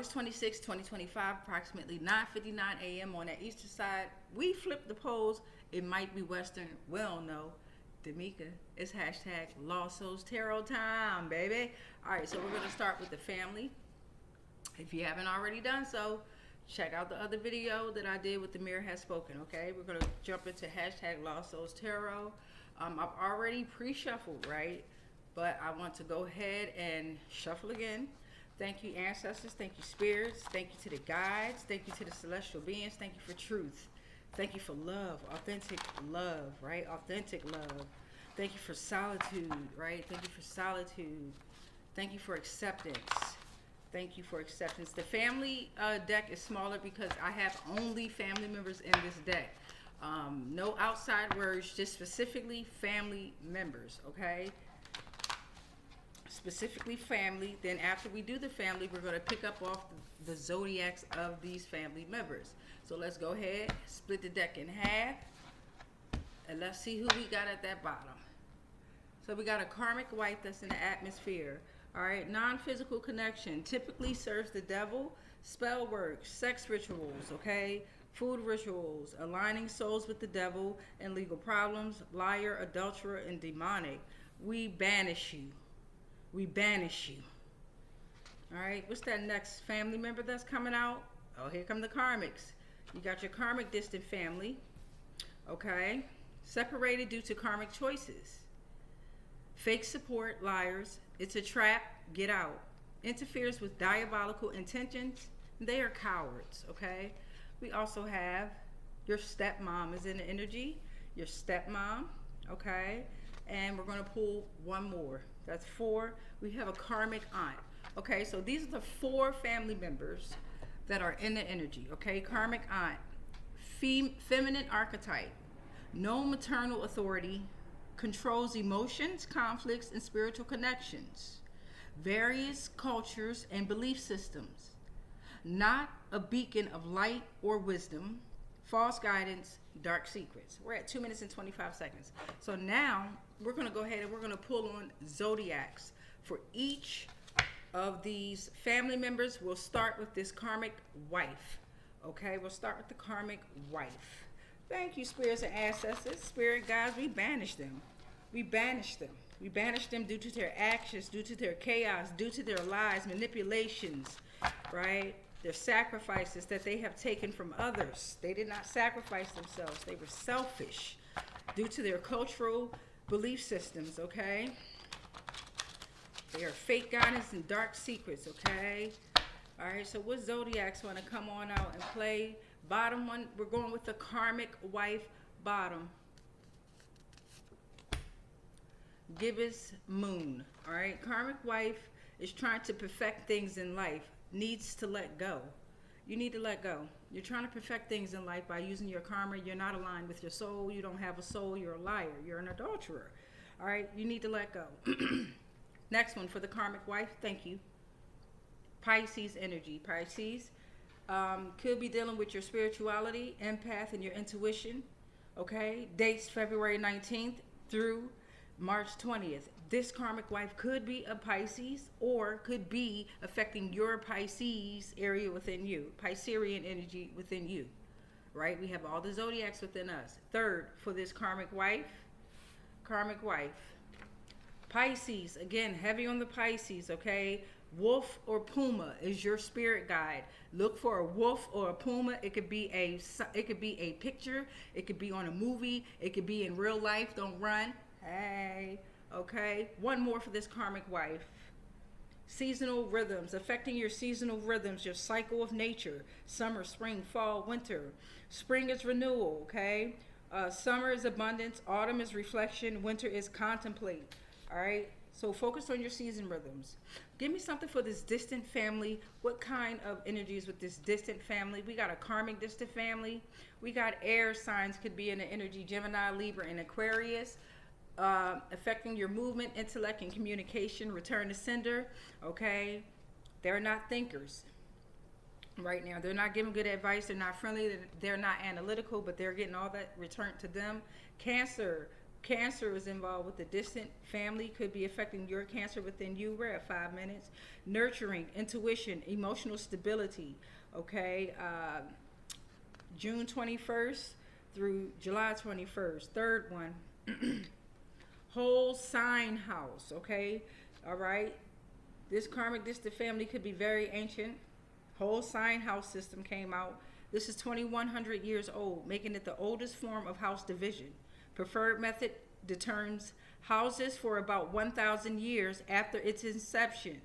August 26, 2025, approximately 9:59 a.m. on that eastern side. We flipped the polls. It might be western. We don't know. D'Amica, it's hashtag Lost Souls Tarot time, baby. All right, so we're going to start with the family. If you haven't already done so, check out the other video that I did with The Mirror Has Spoken, okay? We're going to jump into hashtag Lost Souls Tarot. I've already pre-shuffled, right? But I want to go ahead and shuffle again. Thank you, ancestors. Thank you, spirits. Thank you to the guides. Thank you to the celestial beings. Thank you for truth. Thank you for love, authentic love, right? Authentic love. Thank you for solitude, right? Thank you for solitude. Thank you for acceptance. Thank you for acceptance. The family deck is smaller because I have only family members in this deck. No outside words, just specifically family members, okay? Specifically family. Then after we do the family, we're going to pick up off the zodiacs of these family members. So let's go ahead, split the deck in half, and let's see who we got at that bottom. So we got a karmic wife that's in the atmosphere. All right, non-physical connection typically serves the devil, spell work, sex rituals, okay, food rituals, aligning souls with the devil and legal problems, liar, adulterer, and demonic. We banish you. We banish you. All right, what's that next family member that's coming out? Oh, here come the karmics. You got your karmic distant family, okay? Separated due to karmic choices. Fake support, liars. It's a trap, get out. Interferes with diabolical intentions. They are cowards, okay? We also have your stepmom is in the energy. Your stepmom, okay? And we're gonna pull one more. That's 4. We have a karmic aunt. Okay, so these are the 4 family members that are in the energy, okay? Karmic aunt, feminine archetype, no maternal authority, controls emotions, conflicts, and spiritual connections, various cultures and belief systems, not a beacon of light or wisdom, false guidance, dark secrets. We're at 2 minutes and 25 seconds. So now we're going to go ahead and we're going to pull on zodiacs for each of these family members. We'll start with this karmic wife. Okay, we'll start with the karmic wife. Thank you, spirits and ancestors. Spirit guides, we banish them. We banish them. We banish them due to their actions, due to their chaos, due to their lies, manipulations, right? Their sacrifices that they have taken from others. They did not sacrifice themselves. They were selfish due to their cultural belief systems, okay? They are fake guidance and dark secrets, okay? All right, so what zodiacs want to come on out and play? Bottom one, we're going with the karmic wife bottom. Gibbous moon, all right? Karmic wife is trying to perfect things in life, needs to let go. You need to let go. You're trying to perfect things in life by using your karma. You're not aligned with your soul. You don't have a soul. You're a liar. You're an adulterer, all right? You need to let go. Next one for the karmic wife. Thank you. Pisces energy. Pisces could be dealing with your spirituality, empath, and your intuition. Okay. Dates February 19th through March 20th. This karmic wife could be a Pisces or could be affecting your Pisces area within you. Piscean energy within you. Right. We have all the zodiacs within us. Third for this karmic wife. Karmic wife. Pisces, again, heavy on the Pisces, okay? Wolf or puma is your spirit guide. Look for a wolf or a puma. It could be a picture. It could be on a movie. It could be in real life. Don't run. Hey, okay? One more for this karmic wife. Seasonal rhythms, affecting your seasonal rhythms, your cycle of nature. Summer, spring, fall, winter. Spring is renewal, okay? Summer is abundance. Autumn is reflection. Winter is contemplate. All right, so focus on your season rhythms. Give me something for this distant family. What kind of energies with this distant family? We got a karmic distant family. We got air signs could be in the energy, Gemini, Libra, and Aquarius. Affecting your movement, intellect, and communication. Return to sender, okay? They're not thinkers right now. They're not giving good advice. They're not friendly. They're not analytical, but they're getting all that returned to them. Cancer. Cancer is involved with the distant family, could be affecting your cancer within you. We're at 5 minutes. Nurturing, intuition, emotional stability. Okay, June 21st through July 21st. Third one, whole sign house. Okay, all right. This karmic distant family could be very ancient. Whole sign house system came out. This is 2100 years old, making it the oldest form of house division. Preferred method determines houses for about 1,000 years after its inception.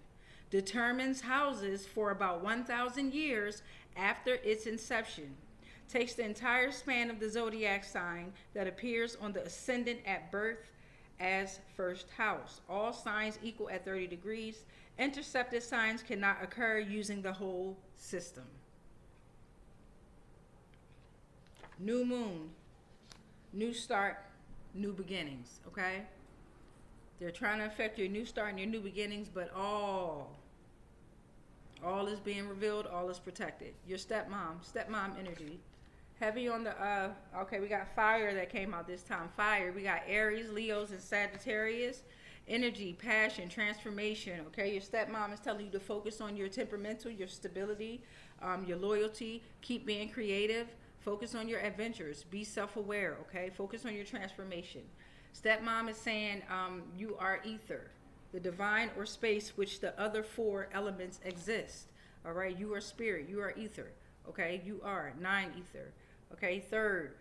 Determines houses for about 1,000 years after its inception. Takes the entire span of the zodiac sign that appears on the ascendant at birth as first house. All signs equal at 30 degrees. Intercepted signs cannot occur using the whole system. New moon, new start, new beginnings, okay? They're trying to affect your new start and your new beginnings, but all is being revealed, all is protected. Your stepmom energy. Heavy on the, okay, we got fire that came out this time. Fire, we got Aries, Leos, and Sagittarius. Energy, passion, transformation, okay? Your stepmom is telling you to focus on your temperamental, your stability, your loyalty. Keep being creative. Focus on your adventures. Be self-aware, okay? Focus on your transformation. Stepmom is saying you are ether, the divine or space which the other 4 elements exist, all right? You are spirit. You are ether, okay? You are 9 ether, okay? Third,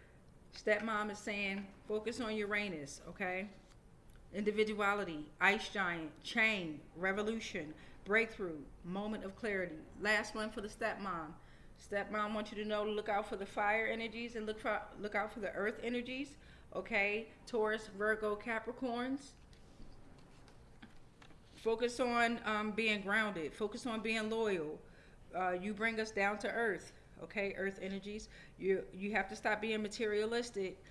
stepmom is saying focus on Uranus, okay? Individuality, ice giant, chain, revolution, breakthrough, moment of clarity. Last one for the stepmom. Stepmom wants you to know to look out for the fire energies and look out for the earth energies. Okay, Taurus, Virgo, Capricorns. Focus on being grounded. Focus on being loyal. You bring us down to earth. Okay, earth energies. You have to stop being materialistic.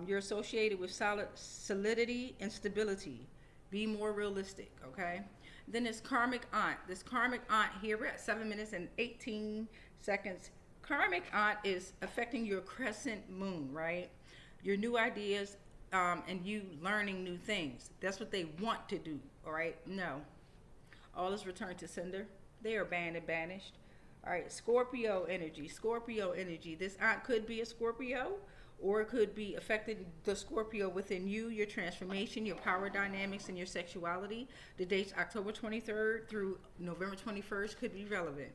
You're associated with solidity and stability. Be more realistic. Okay. Then this karmic aunt. This karmic aunt here, we're at 7 minutes and 18 seconds. Karmic aunt is affecting your crescent moon, right? Your new ideas and you learning new things. That's what they want to do, all right? No. All is returned to sender. They are banned and banished. All right, Scorpio energy. Scorpio energy. This aunt could be a Scorpio, or it could be affecting the Scorpio within you, your transformation, your power dynamics, and your sexuality. The dates October 23rd through November 21st could be relevant.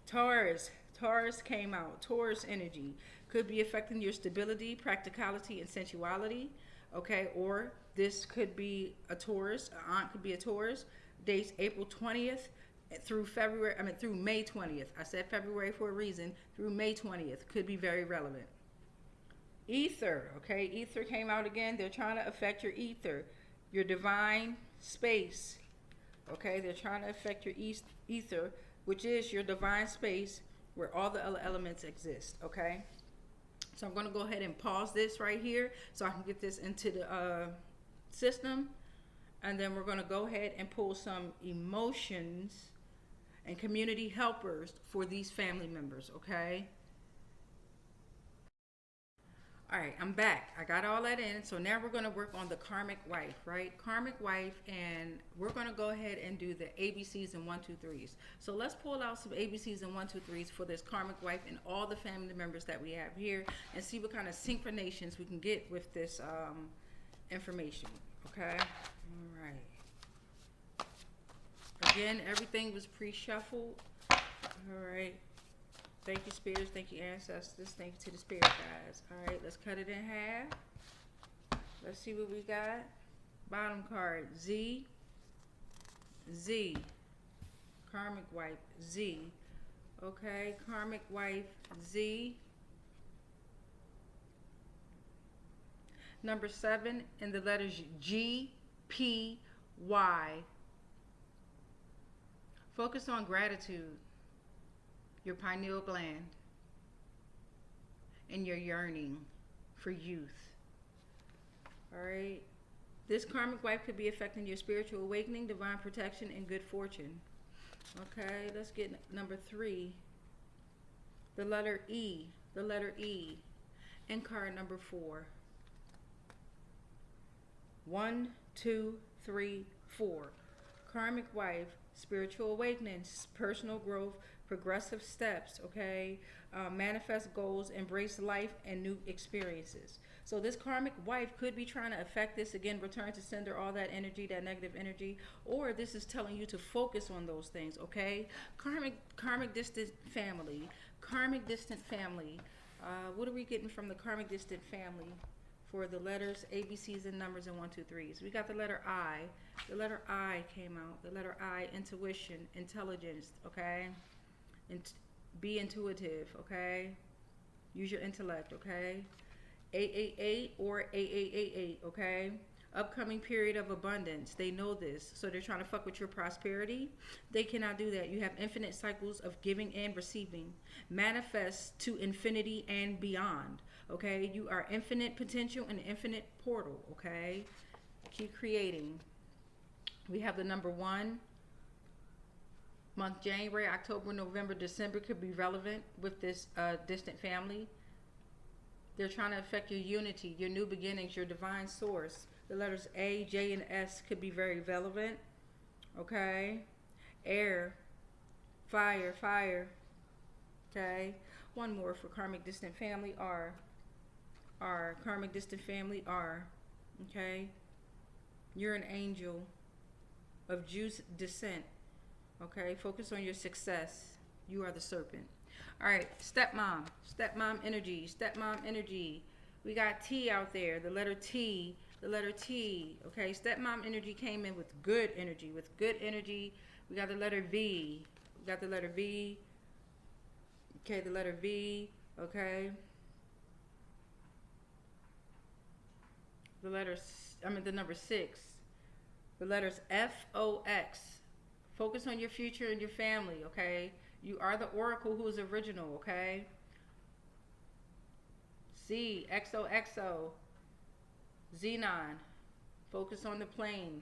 Taurus. Taurus came out. Taurus energy could be affecting your stability, practicality, and sensuality. Okay, or this could be a Taurus. An aunt could be a Taurus. Dates April 20th through May 20th. I said February for a reason. Through May 20th could be very relevant. Ether, okay? Ether came out again. They're trying to affect your ether, your divine space, okay? They're trying to affect your ether, which is your divine space where all the other elements exist, okay? So I'm going to go ahead and pause this right here so I can get this into the system. And then we're going to go ahead and pull some emotions and community helpers for these family members, okay? All right, I'm back. I got all that in. So now we're going to work on the karmic wife, right? Karmic wife, and we're going to go ahead and do the ABCs and 1, 2, 3s. So let's pull out some ABCs and 1, 2, 3s for this karmic wife and all the family members that we have here and see what kind of synchronations we can get with this information, okay? All right. Again, everything was pre-shuffled. All right. Thank you, spirits. Thank you, ancestors. Thank you to the spirit guides. All right, let's cut it in half. Let's see what we got. Bottom card, Z. Z. Karmic wife, Z. Okay, karmic wife, Z. Number 7 in the letters G, P, Y. Focus on gratitude, your pineal gland, and your yearning for youth. All right. This karmic wife could be affecting your spiritual awakening, divine protection, and good fortune. Okay, let's get number 3. The letter E. The letter E. And card number 4. 1, 2, 3, 4. Karmic wife, spiritual awakenings, personal growth, progressive steps, okay? Manifest goals, embrace life and new experiences. So this karmic wife could be trying to affect this again, return to sender, all that energy, that negative energy, or this is telling you to focus on those things, okay? Karmic distant family, karmic distant family. What are we getting from the karmic distant family for the letters, ABCs, and numbers, and 1, 2, 3s? We got the letter I. The letter I came out. The letter I, intuition, intelligence, okay? Be intuitive, okay? Use your intellect, okay? 888 or 8888, okay? Upcoming period of abundance. They know this, so they're trying to fuck with your prosperity. They cannot do that. You have infinite cycles of giving and receiving. Manifest to infinity and beyond, okay? You are infinite potential and infinite portal, okay? Keep creating. We have the number 1. Month January, October, November, December could be relevant with this distant family. They're trying to affect your unity, your new beginnings, your divine source. The letters A, J, and S could be very relevant. Okay? Air, fire, fire. Okay? One more for karmic distant family, R. R, karmic distant family, R. Okay? You're an angel of Jews descent. Okay? Focus on your success. You are the serpent. All right, stepmom, stepmom energy, stepmom energy. We got T out there, the letter T, the letter T. Okay, stepmom energy came in with good energy, with good energy. We got the letter V. We got the letter V. Okay, the letter V. Okay. The number 6. The letters FOX. Focus on your future and your family, okay? You are the oracle who is original, okay? Z, XOXO, Xenon. Focus on the plane.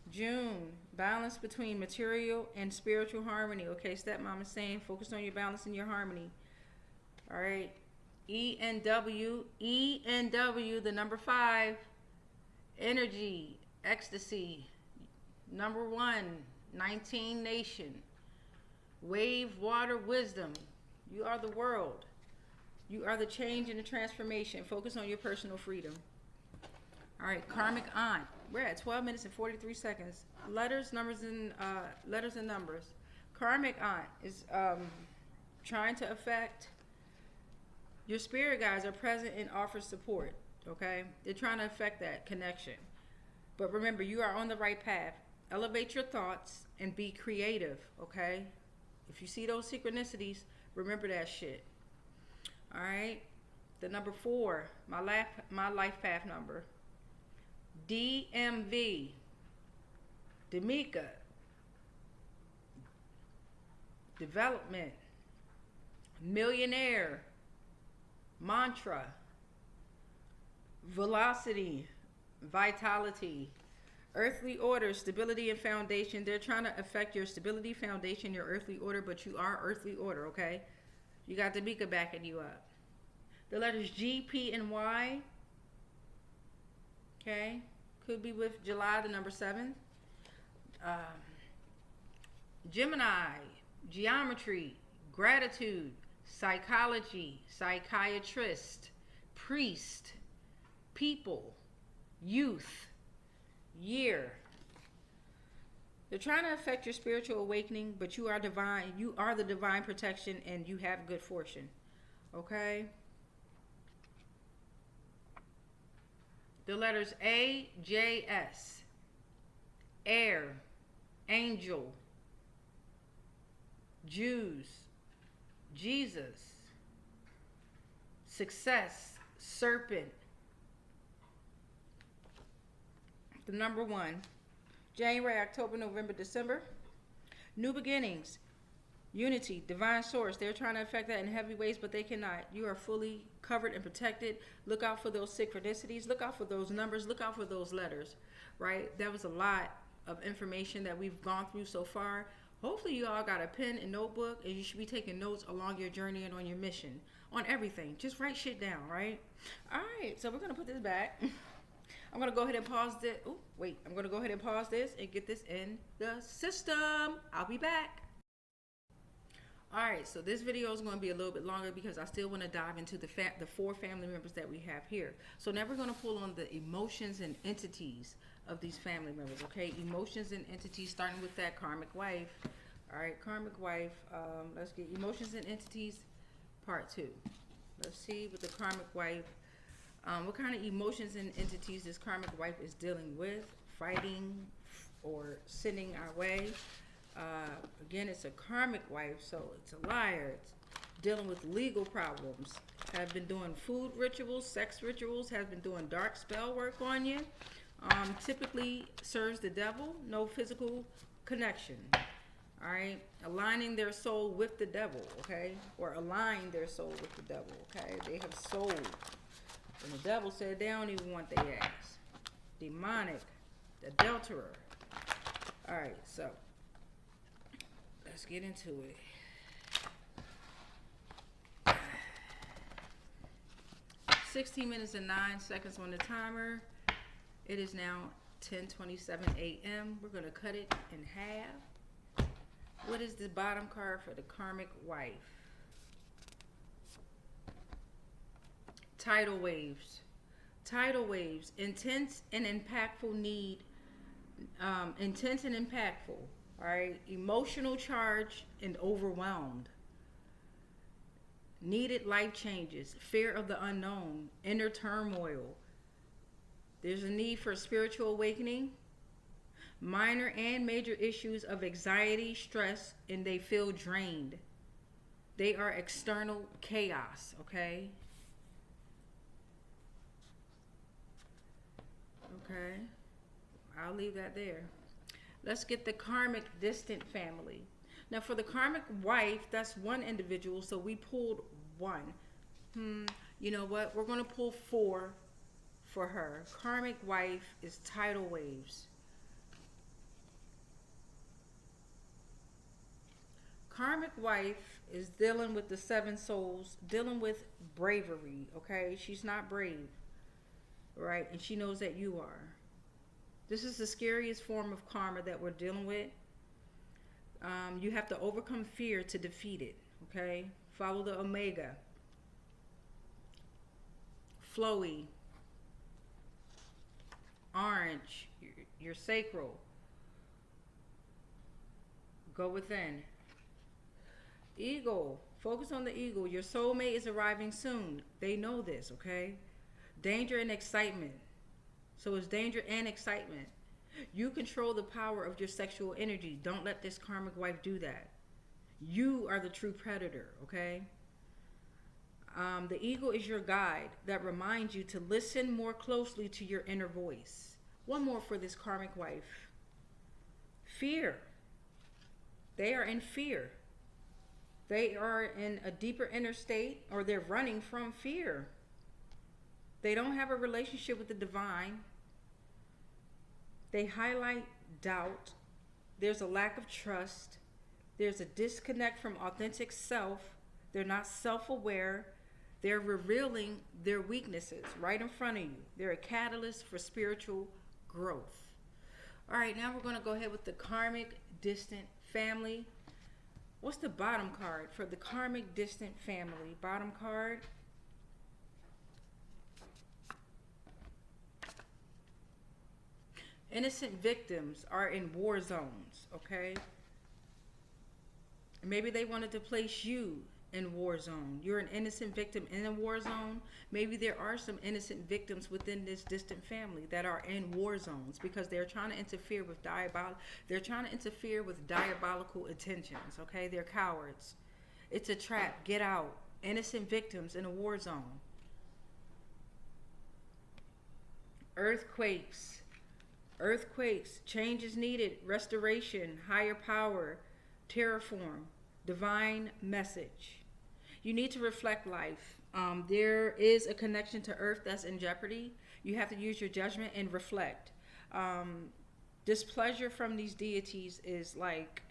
June, balance between material and spiritual harmony, okay? Stepmom is saying focus on your balance and your harmony. All right. ENW, the number 5. Energy, ecstasy. Number 1, 19 nation. Wave, water, wisdom. You are the world. You are the change and the transformation. Focus on your personal freedom. All right, karmic aunt. We're at 12 minutes and 43 seconds. Letters, numbers, and numbers. Karmic aunt is trying to affect your spirit guides are present and offer support. Okay, they're trying to affect that connection. But remember, you are on the right path. Elevate your thoughts and be creative. Okay. If you see those synchronicities, remember that shit. All right. The number 4, my life path number. DMV. Demika. Development. Millionaire. Mantra. Velocity. Vitality. Earthly order, stability, and foundation. They're trying to affect your stability, foundation, your earthly order, but you are earthly order, okay? You got the Mika backing you up. The letters G, P, and Y, okay? Could be with July, the number 7. Gemini, geometry, gratitude, psychology, psychiatrist, priest, people, youth, year. They're trying to affect your spiritual awakening, but you are divine. You are the divine protection, and you have good fortune. Okay? The letters A, J, S. Air, angel, Jews, Jesus, success, serpent. The number 1, January, October, November, December. New beginnings, unity, divine source. They're trying to affect that in heavy ways, but they cannot. You are fully covered and protected. Look out for those synchronicities. Look out for those numbers. Look out for those letters, right? That was a lot of information that we've gone through so far. Hopefully you all got a pen and notebook, and you should be taking notes along your journey and on your mission, on everything. Just write shit down, right? All right, so we're going to put this back. I'm going to go ahead and pause this. Oh, wait. I'm going to go ahead and pause this and get this in the system. I'll be back. All right, so this video is going to be a little bit longer because I still want to dive into the 4 family members that we have here. So now we're going to pull on the emotions and entities of these family members, okay? Emotions and entities, starting with that karmic wife. All right, karmic wife. Let's get emotions and entities, part 2. Let's see with the karmic wife. What kind of emotions and entities this karmic wife is dealing with, fighting, or sending our way. Again, it's a karmic wife, so it's a liar. It's dealing with legal problems. Have been doing food rituals, sex rituals, has been doing dark spell work on you. Typically serves the devil, no physical connection. All right, aligning their soul with the devil, okay? Or align their soul with the devil, okay? They have soul. And the devil said they don't even want their ass. Demonic, adulterer. All right, so let's get into it. $16 and 9 seconds on the timer. It is now 10:27 a.m. We're going to cut it in half. What is the bottom card for the karmic wife? Tidal waves. Tidal waves. Intense and impactful need. Intense and impactful. All right. Emotional charge and overwhelmed. Needed life changes. Fear of the unknown. Inner turmoil. There's a need for spiritual awakening. Minor and major issues of anxiety, stress, and they feel drained. They are external chaos, okay? Okay. I'll leave that there. Let's get the karmic distant family. Now for the karmic wife, that's one individual, so we pulled one. You know what? We're going to pull 4 for her. Karmic wife is tidal waves. Karmic wife is dealing with the 7 souls, dealing with bravery, okay? She's not brave, right? And she knows that you are. This is the scariest form of karma that we're dealing with. You have to overcome fear to defeat it, okay? Follow the omega. Flowy. Orange. Your sacral. Go within. Eagle. Focus on the eagle. Your soulmate is arriving soon. They know this, okay? Danger and excitement. So it's danger and excitement. You control the power of your sexual energy. Don't let this karmic wife do that. You are the true predator, okay? The eagle is your guide that reminds you to listen more closely to your inner voice. One more for this karmic wife. Fear. They are in fear. They are in a deeper inner state, or they're running from fear. They don't have a relationship with the divine. They highlight doubt. There's a lack of trust. There's a disconnect from authentic self. They're not self-aware. They're revealing their weaknesses right in front of you. They're a catalyst for spiritual growth. All right, now we're going to go ahead with the karmic distant family. What's the bottom card for the karmic distant family? Bottom card. Innocent victims are in war zones, okay? Maybe they wanted to place you in war zone. You're an innocent victim in a war zone. Maybe there are some innocent victims within this distant family that are in war zones because they're trying to interfere with diabolical intentions, okay? They're cowards. It's a trap. Get out. Innocent victims in a war zone. Earthquakes. Earthquakes, change is needed, restoration, higher power, terraform, divine message. You need to reflect life. There is a connection to earth that's in jeopardy. You have to use your judgment and reflect. Displeasure from these deities is like,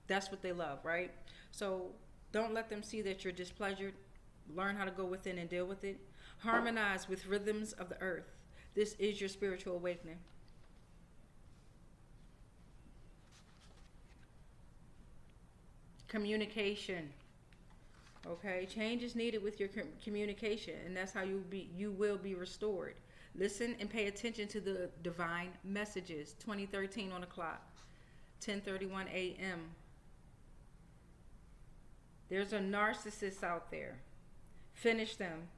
that's what they love, right? So don't let them see that you're displeasured. Learn how to go within and deal with it. Harmonize with rhythms of the earth. This is your spiritual awakening. Communication. Okay, change is needed with your communication, and that's how you will be restored. Listen and pay attention to the divine messages. 2013 on the clock, 10:31 a.m. There's a narcissist out there. Finish them.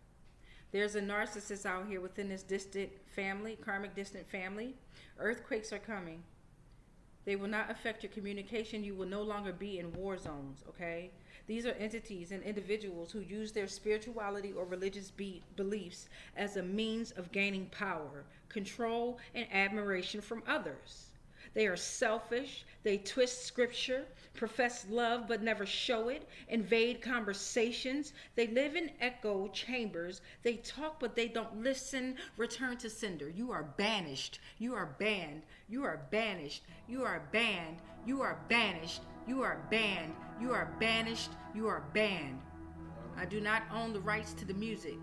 There's a narcissist out here within this distant family, karmic distant family. Earthquakes are coming. They will not affect your communication. You will no longer be in war zones, okay? These are entities and individuals who use their spirituality or religious beliefs as a means of gaining power, control, and admiration from others. They are selfish. They twist scripture, profess love but never show it, invade conversations. They live in echo chambers. They talk but they don't listen. Return to sender. You are banished. You are banned. You are banished. You are banned. You are banished. You are banned. You are banished. You are banned. I do not own the rights to the music.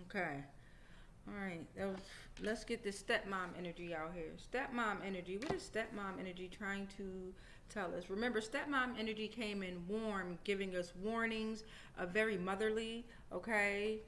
Okay. All right. Let's get this stepmom energy out here. Stepmom energy. What is stepmom energy trying to tell us? Remember, stepmom energy came in warm, giving us warnings, very motherly. Okay.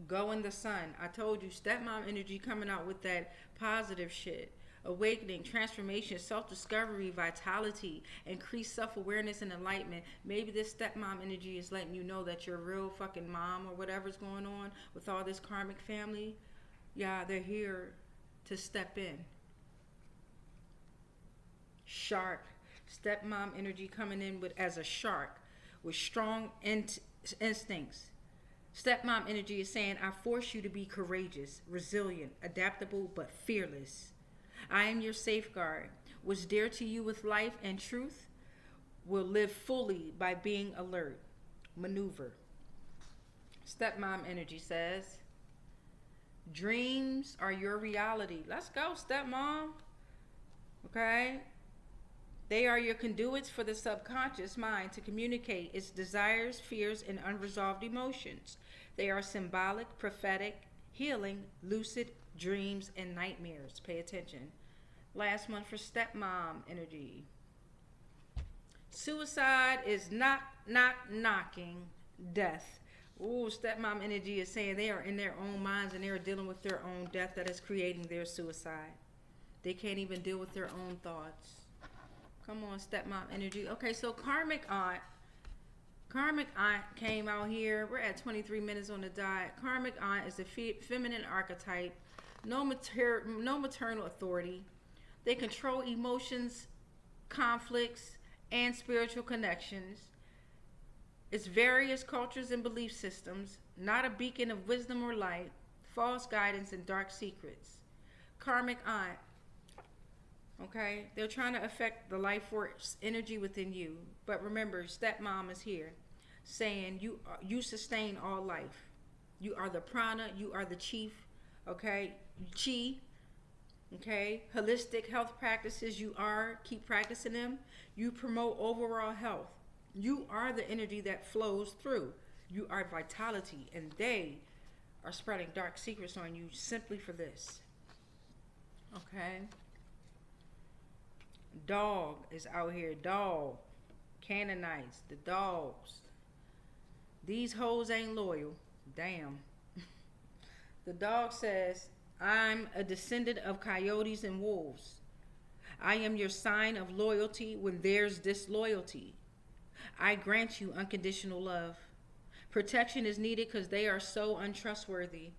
Go in the sun. I told you, stepmom energy coming out with that positive shit. Awakening, transformation, self-discovery, vitality, increased self-awareness and enlightenment. Maybe this stepmom energy is letting you know that you're a real fucking mom or whatever's going on with all this karmic family. Yeah, they're here to step in. Shark. Stepmom energy coming in as a shark with strong instincts. Stepmom energy is saying, I force you to be courageous, resilient, adaptable, but fearless. I am your safeguard. What's dear to you with life and truth will live fully by being alert. Maneuver. Stepmom energy says, dreams are your reality. Let's go, stepmom. Okay? They are your conduits for the subconscious mind to communicate its desires, fears, and unresolved emotions. They are symbolic, prophetic, healing, lucid dreams, and nightmares. Pay attention. Last one for stepmom energy. Suicide is knocking death. Ooh, stepmom energy is saying they are in their own minds and they are dealing with their own death that is creating their suicide. They can't even deal with their own thoughts. Come on, stepmom energy. Okay, so karmic aunt. Karmic aunt came out here. We're at 23 minutes on the dot. Karmic aunt is a feminine archetype. No maternal authority. They control emotions, conflicts, and spiritual connections. It's various cultures and belief systems, not a beacon of wisdom or light, false guidance and dark secrets. Karmic aunt. Okay, they're trying to affect the life force energy within you. But remember, stepmom is here saying you sustain all life. You are the prana, you are the chief, okay? Chi, okay? Holistic health practices, keep practicing them. You promote overall health. You are the energy that flows through. You are vitality, and they are spreading dark secrets on you simply for this. Okay? Dog is out here. Dog. Canaanites. The dogs. These hoes ain't loyal. Damn. The dog says, I'm a descendant of coyotes and wolves. I am your sign of loyalty when there's disloyalty. I grant you unconditional love. Protection is needed because they are so untrustworthy.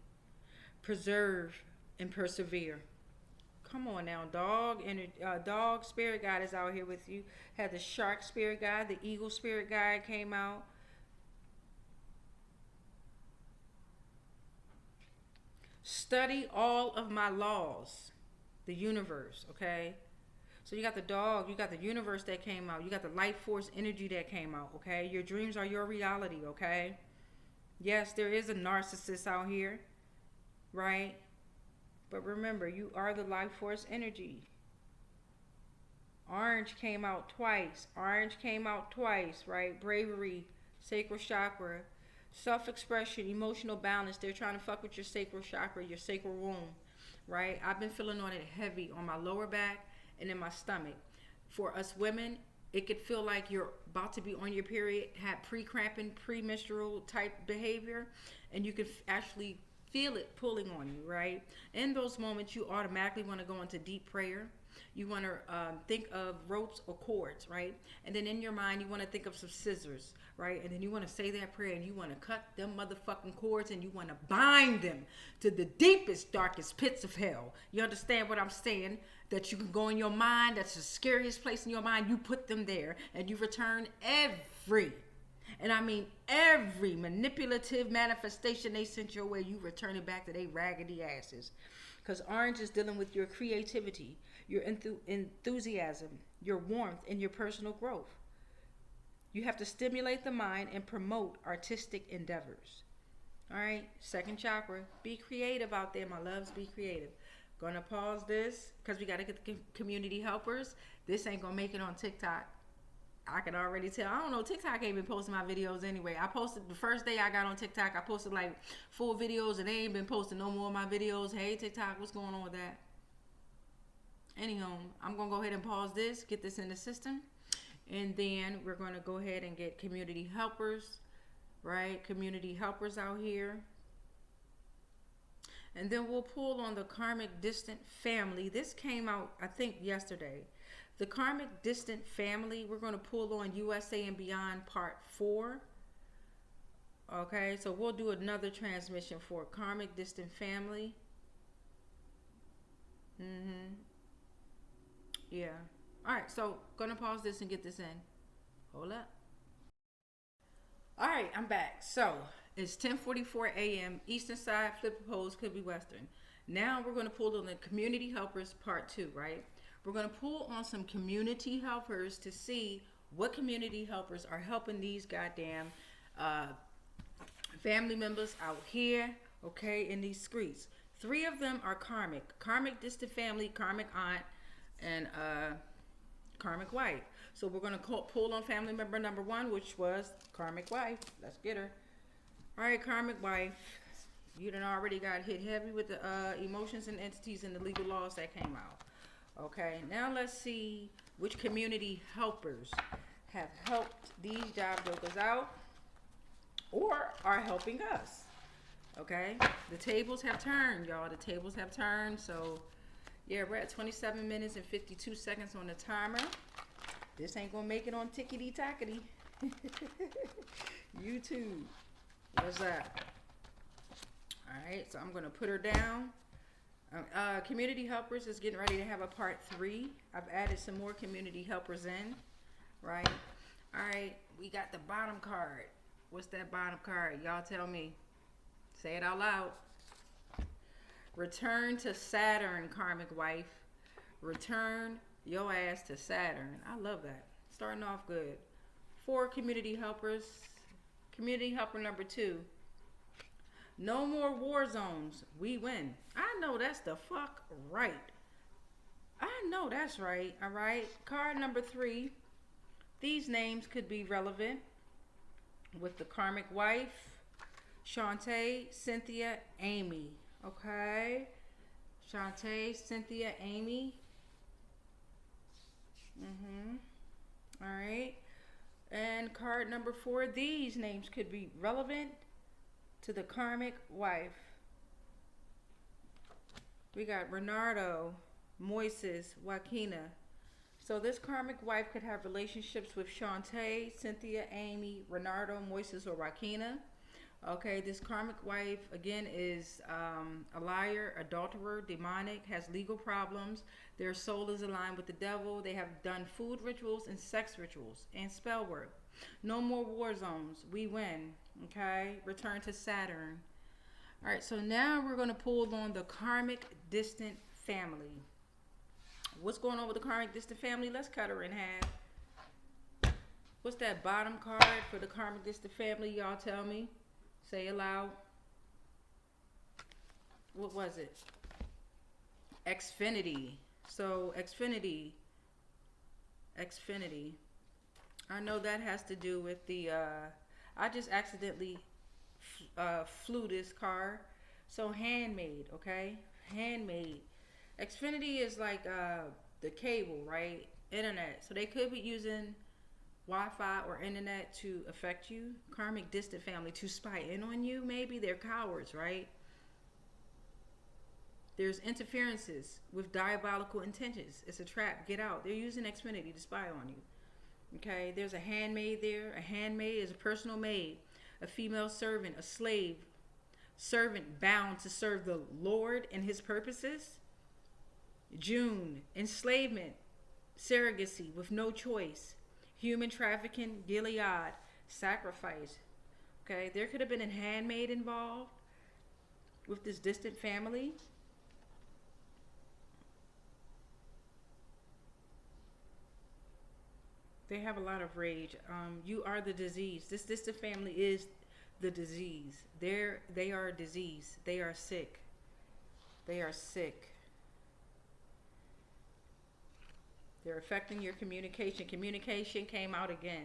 Preserve and persevere. Come on now, dog. And dog spirit guide is out here with you. Had the shark spirit guide, the eagle spirit guide came out. Study all of my laws, the universe, okay? So you got the dog, you got the universe that came out, you got the life force energy that came out, okay? Your dreams are your reality, okay? Yes, there is a narcissist out here, right? But remember, you are the life force energy. Orange came out twice. Orange came out twice, right? Bravery, sacral chakra, self-expression, emotional balance. They're trying to fuck with your sacral chakra, your sacral womb, right? I've been feeling on it heavy on my lower back and in my stomach. For us women, it could feel like you're about to be on your period, have pre-cramping, pre-menstrual type behavior, and you can actually feel it pulling on you, right? In those moments, you automatically want to go into deep prayer. You want to think of ropes or cords, right? And then in your mind, you want to think of some scissors, right? And then you want to say that prayer and you want to cut them motherfucking cords and you want to bind them to the deepest, darkest pits of hell. You understand what I'm saying? That you can go in your mind, that's the scariest place in your mind. You put them there and you return every, and I mean every manipulative manifestation they sent your way, you return it back to they raggedy asses. Because orange is dealing with your creativity, your enthusiasm, your warmth, and your personal growth. You have to stimulate the mind and promote artistic endeavors. All right, second chakra, be creative out there, my loves, be creative. Gonna pause this because we got to get the community helpers. This ain't gonna make it on TikTok. I can already tell. I don't know. TikTok ain't been posting my videos anyway. I posted the first day I got on TikTok. I posted like 4 videos and they ain't been posting no more of my videos. Hey, TikTok, what's going on with that? Anyhow, I'm going to go ahead and pause this, get this in the system. And then we're going to go ahead and get community helpers, right? Community helpers out here. And then we'll pull on the karmic distant family. This came out, I think, yesterday. The Karmic Distant Family, we're going to pull on USA and Beyond Part 4. Okay, so we'll do another transmission for Karmic Distant Family. Yeah. All right, so going to pause this and get this in. Hold up. All right, I'm back. So it's 10:44 a.m. Eastern side, flip the poles, could be Western. Now we're going to pull on the Community Helpers Part 2, right? We're going to pull on some community helpers to see what community helpers are helping these goddamn family members out here, okay, in these streets. 3 of them are karmic. Karmic distant family, karmic aunt, and karmic wife. So we're going to pull on family member number 1, which was karmic wife. Let's get her. All right, karmic wife. You done already got hit heavy with the emotions and entities and the legal laws that came out. Okay, now let's see which community helpers have helped these job jokers out or are helping us. Okay, the tables have turned, y'all. The tables have turned. So, yeah, we're at 27 minutes and 52 seconds on the timer. This ain't gonna make it on tickety-tackety. YouTube. What's that? All right, so I'm gonna put her down. Community helpers is getting ready to have a part 3. I've added some more community helpers in, right? All right, we got the bottom card. What's that bottom card? Y'all tell me. Say it out loud. Return to Saturn, karmic wife. Return your ass to Saturn. I love that. Starting off good. 4 community helpers. Community helper number 2. No more war zones. We win. I know that's the fuck right. I know that's right. All right. Card number 3. These names could be relevant with the karmic wife, Shantae, Cynthia, Amy. Okay. Shantae, Cynthia, Amy. All right. And card number 4. These names could be relevant to the karmic wife. We got Renardo, Moises, Joaquina. So this karmic wife could have relationships with Shantae, Cynthia, Amy, Renardo, Moises, or Joaquina. Okay, this karmic wife, again, is a liar, adulterer, demonic, has legal problems. Their soul is aligned with the devil. They have done food rituals and sex rituals and spell work. No more war zones. We win. Okay, return to Saturn. All right, so now we're going to pull on the karmic distant family. What's going on with the karmic distant family? Let's cut her in half. What's that bottom card for the karmic distant family? Y'all tell me. Say it loud. What was it? Xfinity. So Xfinity. Xfinity. I know that has to do with the. I just accidentally flew this car. So Handmade, okay? Handmade. Xfinity is like the cable, right? Internet. So they could be using Wi-Fi or internet to affect you. Karmic distant family to spy in on you. Maybe they're cowards, right? There's interferences with diabolical intentions. It's a trap. Get out. They're using Xfinity to spy on you. Okay, there's a handmaid there. A handmaid is a personal maid, a female servant, a slave, servant bound to serve the Lord and his purposes. June, enslavement, surrogacy with no choice, human trafficking, Gilead, sacrifice. Okay, there could have been a handmaid involved with this distant family. They have a lot of rage. You are the disease. This distant family is the disease. They are a disease. They are sick. They are sick. They're affecting your communication. Communication came out again.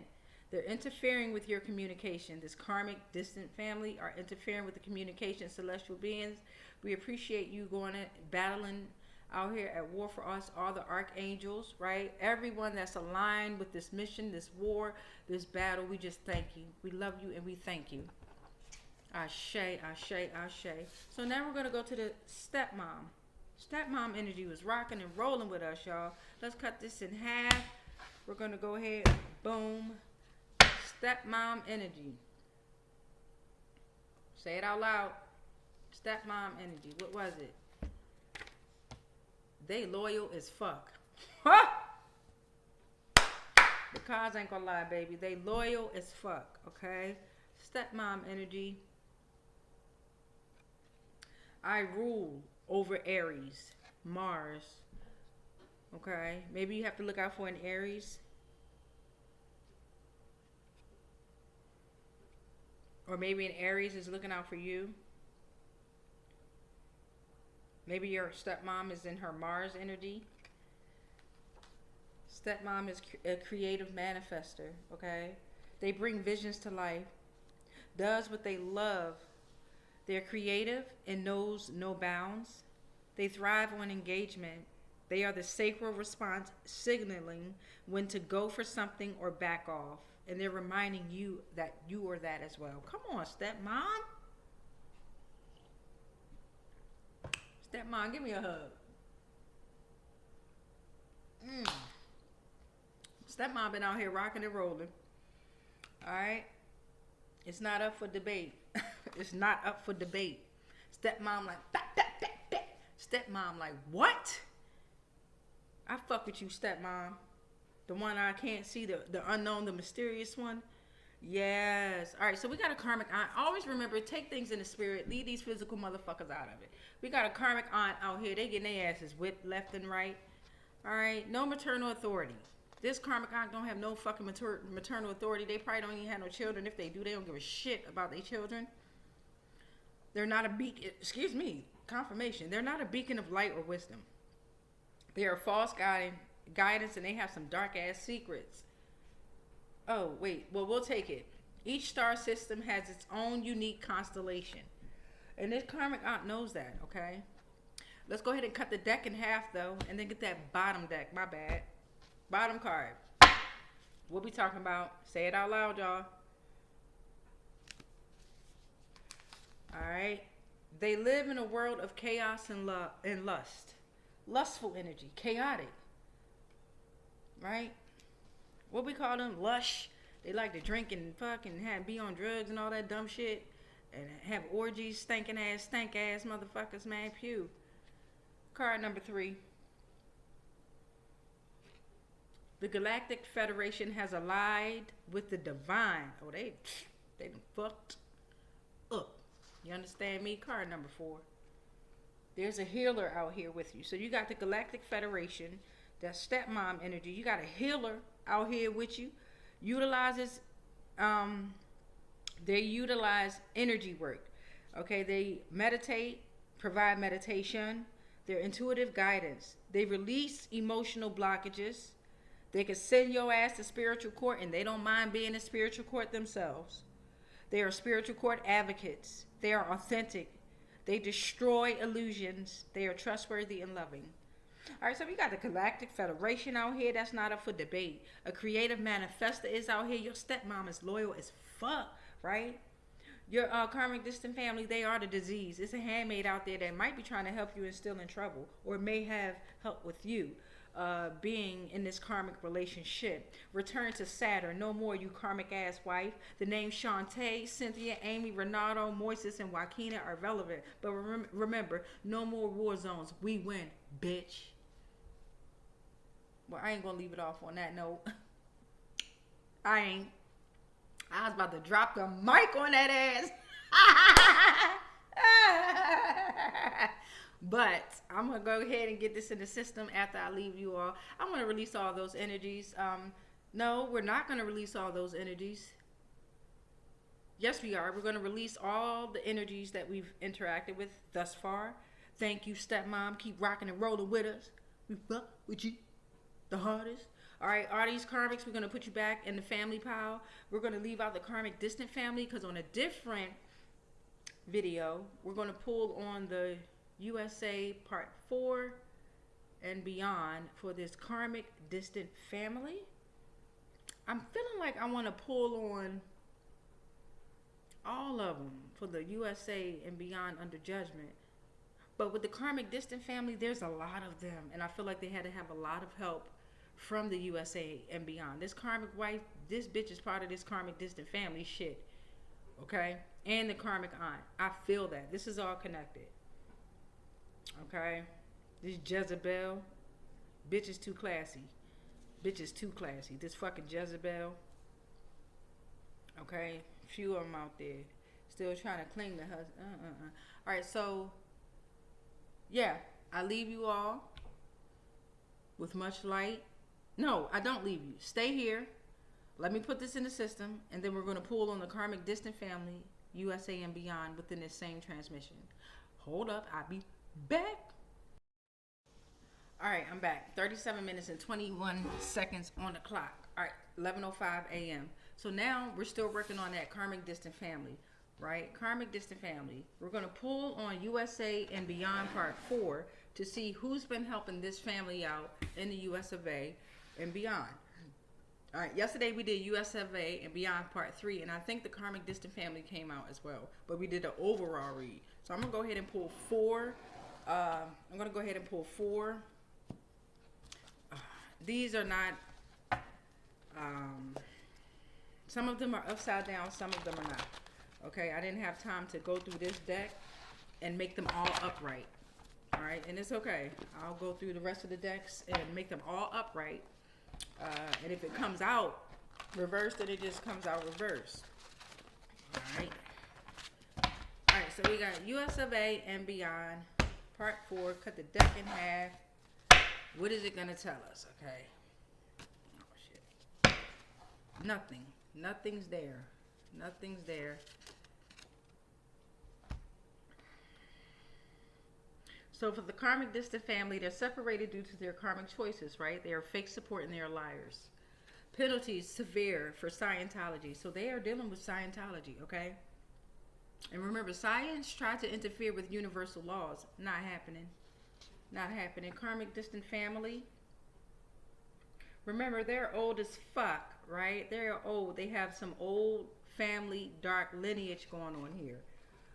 They're interfering with your communication. This karmic distant family are interfering with the communication. Celestial beings, we appreciate you going and battling out here at war for us, all the archangels, right? Everyone that's aligned with this mission, this war, this battle, we just thank you. We love you and we thank you. Ashe, ashe, ashe. So now we're going to go to the stepmom. Stepmom energy was rocking and rolling with us, y'all. Let's cut this in half. We're going to go ahead, boom. Stepmom energy. Say it out loud. Stepmom energy. What was it? They loyal as fuck. Huh? The cards ain't gonna lie, baby. They loyal as fuck, okay? Stepmom energy. I rule over Aries, Mars. Okay? Maybe you have to look out for an Aries. Or maybe an Aries is looking out for you. Maybe your stepmom is in her Mars energy. Stepmom is a creative manifester, okay? They bring visions to life. Does what they love. They're creative and knows no bounds. They thrive on engagement. They are the sacral response, signaling when to go for something or back off. And they're reminding you that you are that as well. Come on, stepmom. Stepmom, give me a hug. Stepmom been out here rocking and rolling. All right? It's not up for debate. It's not up for debate. Stepmom like, bah, bah, bah, bah. Stepmom like, what? I fuck with you, stepmom. The one I can't see, the unknown, the mysterious one. Yes. All right, so we got a karmic aunt. Always remember, take things in the spirit. Leave these physical motherfuckers out of it. We got a karmic aunt out here. They getting their asses whipped left and right. All right, no maternal authority. This karmic aunt don't have no fucking maternal authority. They probably don't even have no children. If they do, they don't give a shit about their children. They're not a beacon. Excuse me. Confirmation. They're not a beacon of light or wisdom. They are false guidance, and they have some dark ass secrets. Oh, wait. Well, we'll take it. Each star system has its own unique constellation. And this karmic aunt knows that, okay? Let's go ahead and cut the deck in half, though, and then get that bottom deck. My bad. Bottom card. What we talking about? Say it out loud, y'all. All right. They live in a world of chaos and lust. Lustful energy. Chaotic. Right? What we call them? Lush. They like to drink and fuck and be on drugs and all that dumb shit. And have orgies, stank ass motherfuckers, man. Pew. Card number 3. The Galactic Federation has allied with the divine. Oh, they done fucked up. You understand me? Card number 4. There's a healer out here with you. So you got the Galactic Federation. That's stepmom energy. You got a healer out here with you. They utilize energy work. Okay, they meditate, provide meditation. They're intuitive guidance. They release emotional blockages. They can send your ass to spiritual court, and they don't mind being in spiritual court themselves. They are spiritual court advocates. They are authentic. They destroy illusions. They are trustworthy and loving. All right, so we got the Galactic Federation out here. That's not up for debate. A creative manifester is out here. Your stepmom is loyal as fuck, right? Your karmic distant family, they are the disease. It's a handmaid out there that might be trying to help you and still in trouble, or may have help with you being in this karmic relationship. Return to Saturn. No more, you karmic ass wife. The names Shantae, Cynthia, Amy, Renato, Moises, and Joaquina are relevant. But remember, no more war zones. We win, bitch. Well, I ain't gonna leave it off on that note. I ain't. I was about to drop the mic on that ass. But I'm going to go ahead and get this in the system after I leave you all. I'm going to release all those energies. No, we're not going to release all those energies. Yes, we are. We're going to release all the energies that we've interacted with thus far. Thank you, stepmom. Keep rocking and rolling with us. We fuck with you the hardest. All right, are these karmics? We're going to put you back in the family pile. We're going to leave out the karmic distant family because on a different video, we're going to pull on the USA Part 4 and beyond for this karmic distant family. I'm feeling like I want to pull on all of them for the USA and beyond under judgment. But with the karmic distant family, there's a lot of them. And I feel like they had to have a lot of help from the USA and beyond. This karmic wife, this bitch is part of this karmic distant family shit. Okay? And the karmic aunt. I feel that. This is all connected. Okay? This Jezebel. Bitch is too classy. Bitch is too classy. This fucking Jezebel. Okay? Few of them out there. Still trying to cling to her. Alright, so. Yeah. I leave you all with much light. No, I don't leave you. Stay here. Let me put this in the system, and then we're going to pull on the karmic distant family, USA and beyond, within this same transmission. Hold up. I'll be back. All right, I'm back. 37 minutes and 21 seconds on the clock. All right, 11:05 a.m. So now we're still working on that karmic distant family, right? Karmic distant family. We're going to pull on USA and beyond part 4 to see who's been helping this family out in the US of A and beyond. All right, yesterday we did US of A and beyond part 3, and I think the karmic distant family came out as well, but we did an overall read. So I'm gonna go ahead and pull 4. These are not. Some of them are upside down. Some of them are not. Okay, I didn't have time to go through this deck and make them all upright. All right, and it's okay. I'll go through the rest of the decks and make them all upright. And if it comes out reversed, then it just comes out reversed. All right. All right, so we got US of A and beyond, part 4. Cut the deck in half. What is it going to tell us? Okay. Oh, shit. Nothing. Nothing's there. Nothing's there. So for the karmic distant family, they're separated due to their karmic choices, right? They are fake support and they are liars. Penalties severe for Scientology. So they are dealing with Scientology, okay? And remember, science tried to interfere with universal laws. Not happening. Not happening. Karmic distant family. Remember, they're old as fuck, right? They're old. They have some old family dark lineage going on here.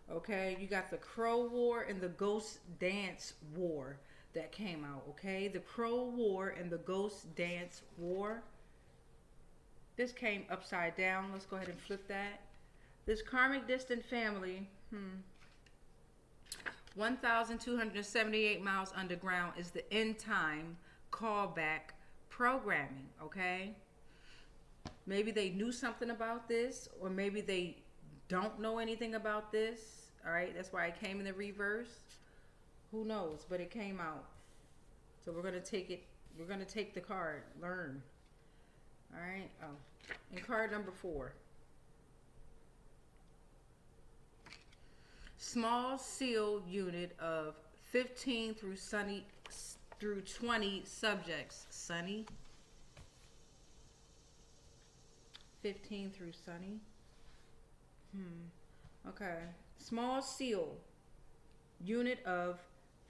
Okay, you got the Crow War and the Ghost Dance War that came out, okay? The Crow War and the Ghost Dance War. This came upside down. Let's go ahead and flip that. This karmic distant family, 1,278 miles underground is the end time callback programming, okay? Maybe they knew something about this, or maybe they don't know anything about this. All right, that's why it came in the reverse. Who knows? But it came out. So we're gonna take it. We're gonna take the card. Learn. All right. Oh, and card number 4. Small seal unit of 15 through 20 subjects. Sunny. 15 through Sunny. Okay. Small seal unit of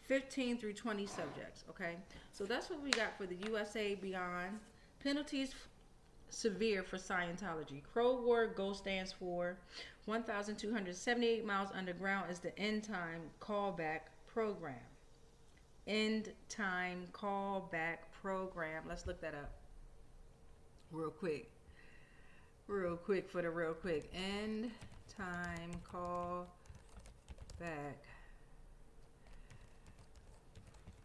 15 through 20 subjects. Okay. So that's what we got for the USA Beyond. Penalties severe for Scientology. Crow War Ghost stands for 1,278 miles underground is the end time callback program. End time callback program. Let's look that up real quick. Real quick for the real quick. End time callback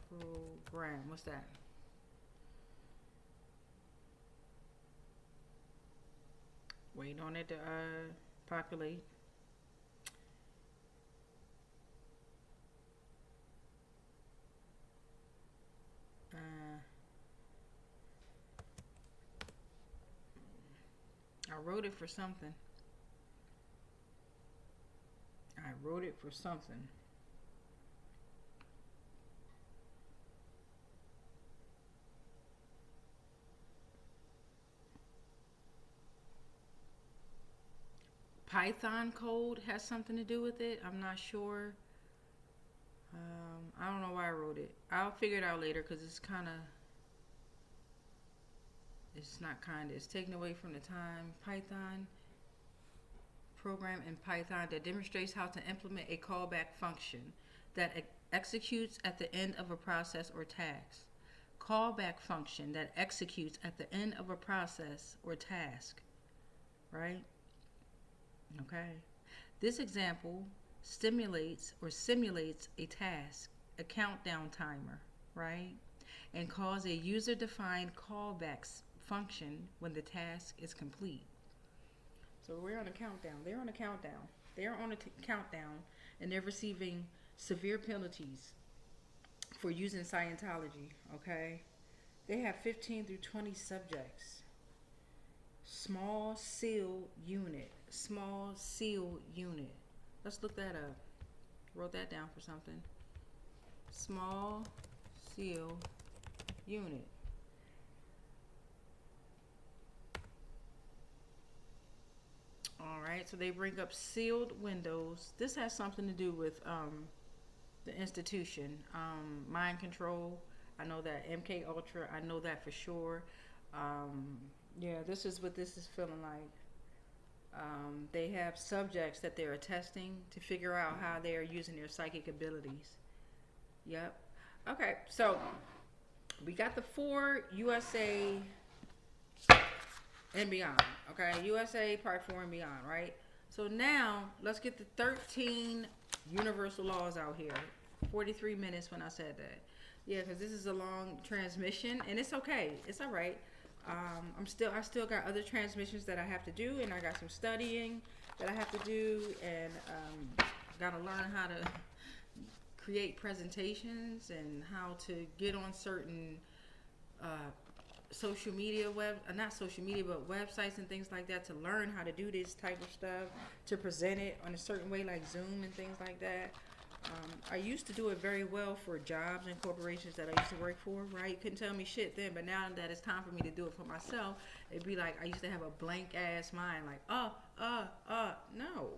program. What's that? Wait on it to populate. I wrote it for something. Python code has something to do with it. I'm not sure. I don't know why I wrote it. I'll figure it out later because it's it's taken away from the time. Python program in Python that demonstrates how to implement a callback function that executes at the end of a process or task. Callback function that executes at the end of a process or task. Right? Okay. This example simulates a task, a countdown timer, right? And calls a user-defined callback function when the task is complete. So we're on a countdown. They're on a countdown. They're on a countdown, and they're receiving severe penalties for using Scientology, okay? They have 15 through 20 subjects. Small seal unit. Small seal unit. Let's look that up. Wrote that down for something. Small seal unit. All right, so they bring up sealed windows. This has something to do with the institution, mind control. I know that MK Ultra. I know that for sure. Yeah, this is what this is feeling like. They have subjects that they're testing to figure out how they are using their psychic abilities. Yep. Okay, so we got the 4 USA and beyond. Okay, USA Part 4 and beyond, right? So now let's get the 13 universal laws out here. 43 minutes when I said that. Yeah, because this is a long transmission, and it's okay. It's all right. I still got other transmissions that I have to do, and I got some studying that I have to do, and got to learn how to create presentations and how to get on certain social media not social media, but websites and things like that to learn how to do this type of stuff, to present it on a certain way like Zoom and things like that. I used to do it very well for jobs and corporations that I used to work for, right? Couldn't tell me shit then, but now that it's time for me to do it for myself, it'd be like I used to have a blank ass mind, like, no.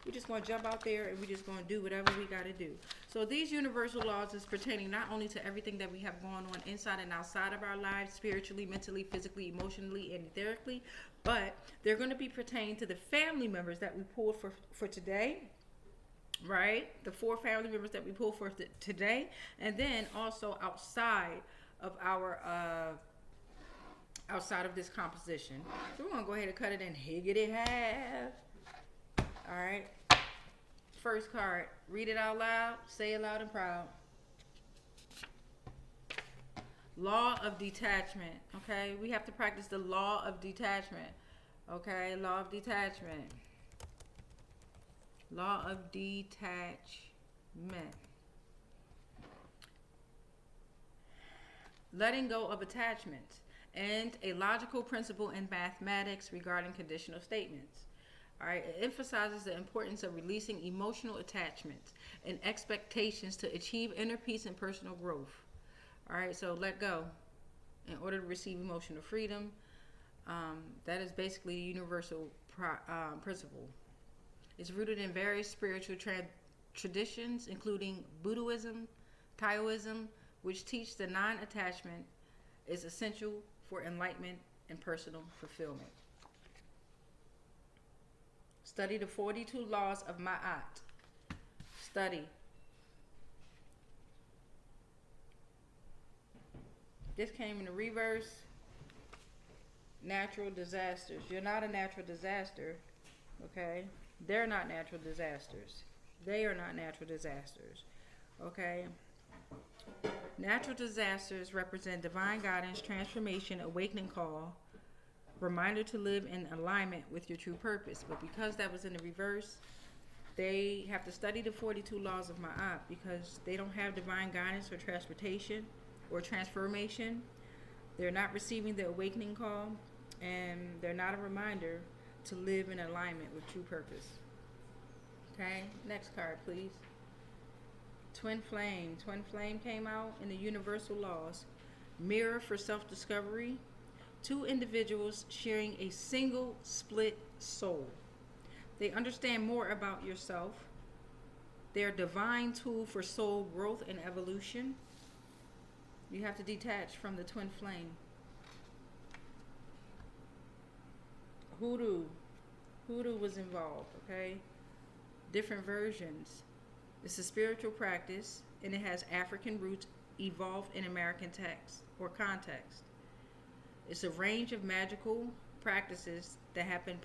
We're just going to jump out there and we're just going to do whatever we got to do. So these universal laws is pertaining not only to everything that we have going on inside and outside of our lives, spiritually, mentally, physically, emotionally, and etherically, but they're going to be pertaining to the family members that we pulled for today. Right, the 4 family members that we pull for today, and then also outside of our outside of this composition. So we're gonna go ahead and cut it in higgity half. All right. First card. Read it out loud. Say it loud and proud. Law of detachment. Okay, we have to practice the law of detachment. Okay, law of detachment. Law of detachment. Letting go of attachment, and a logical principle in mathematics regarding conditional statements. All right, it emphasizes the importance of releasing emotional attachments and expectations to achieve inner peace and personal growth. All right, so let go in order to receive emotional freedom. That is basically a universal principle. It's rooted in various spiritual traditions, including Buddhism, Taoism, which teach the non-attachment is essential for enlightenment and personal fulfillment. Study the 42 laws of Ma'at. Study. This came in the reverse. Natural disasters. You're not a natural disaster, okay? They're not natural disasters. They are not natural disasters, okay? Natural disasters represent divine guidance, transformation, awakening call, reminder to live in alignment with your true purpose. But because that was in the reverse, they have to study the 42 laws of Ma'at because they don't have divine guidance or transportation or transformation. They're not receiving the awakening call, and they're not a reminder to live in alignment with true purpose. Okay, next card, please. Twin Flame. Twin Flame came out in the universal laws. Mirror for self-discovery. Two individuals sharing a single split soul. They understand more about yourself. They're a divine tool for soul growth and evolution. You have to detach from the twin flame. Hoodoo was involved, okay? Different versions. It's a spiritual practice, and it has African roots evolved in American text or context. It's a range of magical practices that have been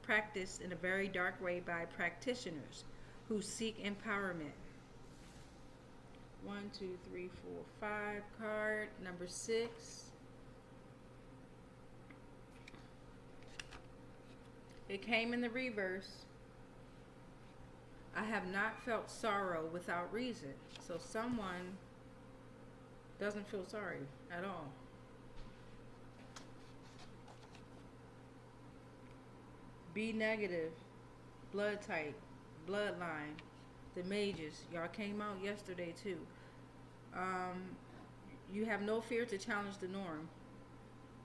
practiced in a very dark way by practitioners who seek empowerment. 1, 2, 3, 4, 5 card number 6. It came in the reverse. I have not felt sorrow without reason. So someone doesn't feel sorry at all. Be negative, blood type, bloodline, the mages. Y'all came out yesterday too. You have no fear to challenge the norm.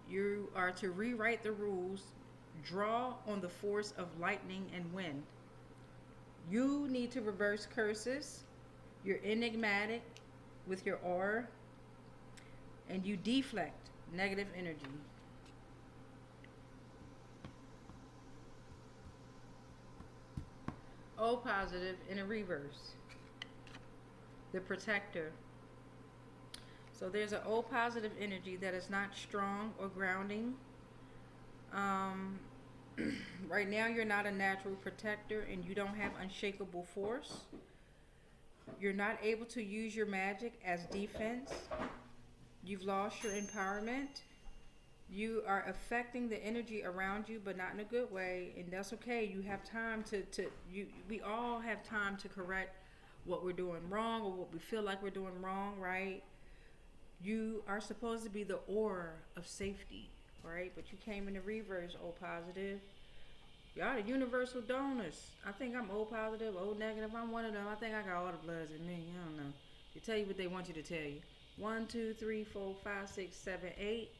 You are to rewrite the rules, draw on the force of lightning and wind. You need to reverse curses. You're enigmatic with your aura, and you deflect negative energy. O positive in a reverse. The protector. So there's an O positive energy that is not strong or grounding. Right now you're not a natural protector and you don't have unshakable force. You're not able to use your magic as defense. You've lost your empowerment. You are affecting the energy around you, but not in a good way, and that's okay. You have time we all have time to correct what we're doing wrong or what we feel like we're doing wrong, right? You are supposed to be the aura of safety, right? But you came in the reverse, O positive. Y'all the universal donors. I think I'm O positive, O negative. I'm one of them. I think I got all the bloods in me. I don't know. They tell you what they want you to tell you. 1, 2, 3, 4, 5, 6, 7, 8.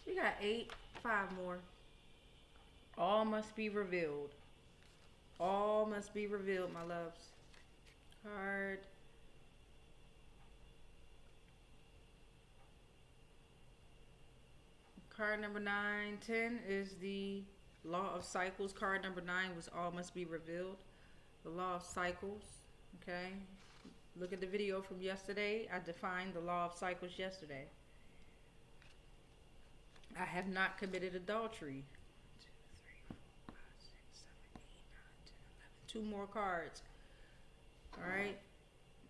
We got 8, 5 more. All must be revealed. All must be revealed, my loves. Card. Card number 9, 10 is the law of cycles. Card number 9 was all must be revealed. The law of cycles. Okay. Look at the video from yesterday. I defined the law of cycles yesterday. I have not committed adultery. 1, 2, 3, 4, 5, 6, 7, 8, 9, 10, 11. 2 more cards. All right.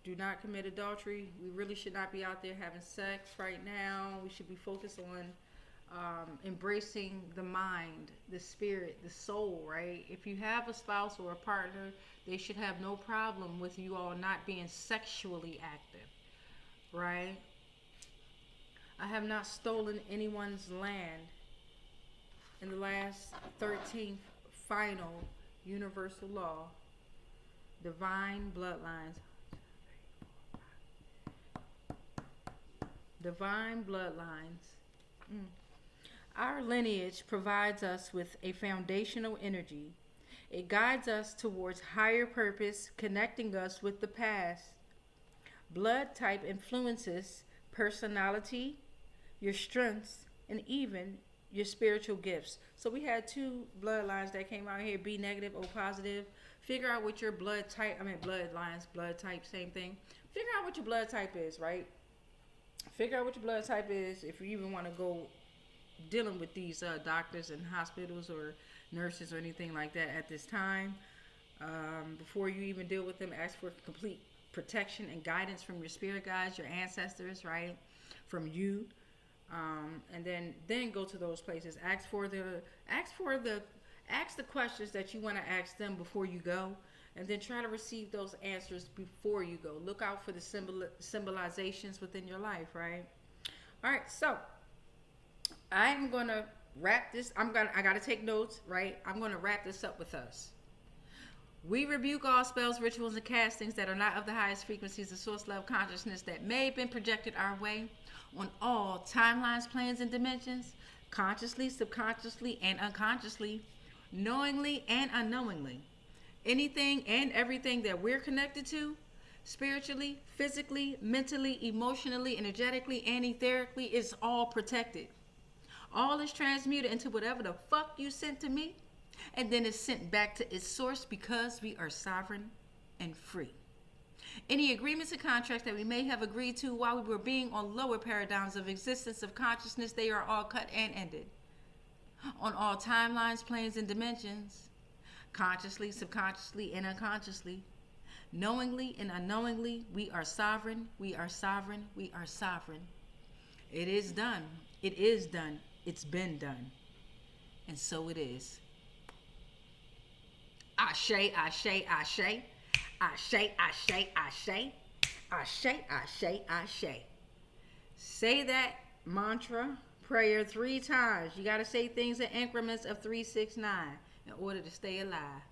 Do not commit adultery. We really should not be out there having sex right now. We should be focused on embracing the mind, the spirit, the soul, right? If you have a spouse or a partner, they should have no problem with you all not being sexually active, right? I have not stolen anyone's land. In the last 13th final universal law, divine bloodlines. Divine bloodlines. Our lineage provides us with a foundational energy. It guides us towards higher purpose, connecting us with the past. Blood type influences personality, your strengths, and even your spiritual gifts. So we had two bloodlines that came out here, B negative, O positive. Figure out what your blood type, bloodlines, blood type, same thing. Figure out what your blood type is, right? Figure out what your blood type is if you even want to go dealing with these doctors and hospitals or nurses or anything like that at this time. Before you even deal with them, ask for complete protection and guidance from your spirit guides, your ancestors, right? From you. And then go to those places. Ask the questions that you want to ask them before you go, and then try to receive those answers before you go. Look out for the symbolizations within your life, right? All right, so I'm gonna wrap this. I gotta take notes, right? I'm gonna wrap this up with us. We rebuke all spells, rituals, and castings that are not of the highest frequencies of source level consciousness that may have been projected our way on all timelines, planes, and dimensions, consciously, subconsciously, and unconsciously, knowingly and unknowingly. Anything and everything that we're connected to, spiritually, physically, mentally, emotionally, energetically, and etherically, is all protected. All is transmuted into whatever the fuck you sent to me, and then it's sent back to its source because we are sovereign and free. Any agreements and contracts that we may have agreed to while we were being on lower paradigms of existence of consciousness, they are all cut and ended. On all timelines, planes, and dimensions, consciously, subconsciously, and unconsciously, knowingly and unknowingly, we are sovereign, we are sovereign, we are sovereign. It is done. It is done. It's been done. And so it is. Ashe, ashe, ashe. Ashe, ashe, ashe. Ashe, ashe, ashe. Say that mantra, prayer 3 times. You got to say things in increments of 3, 6, 9 in order to stay alive.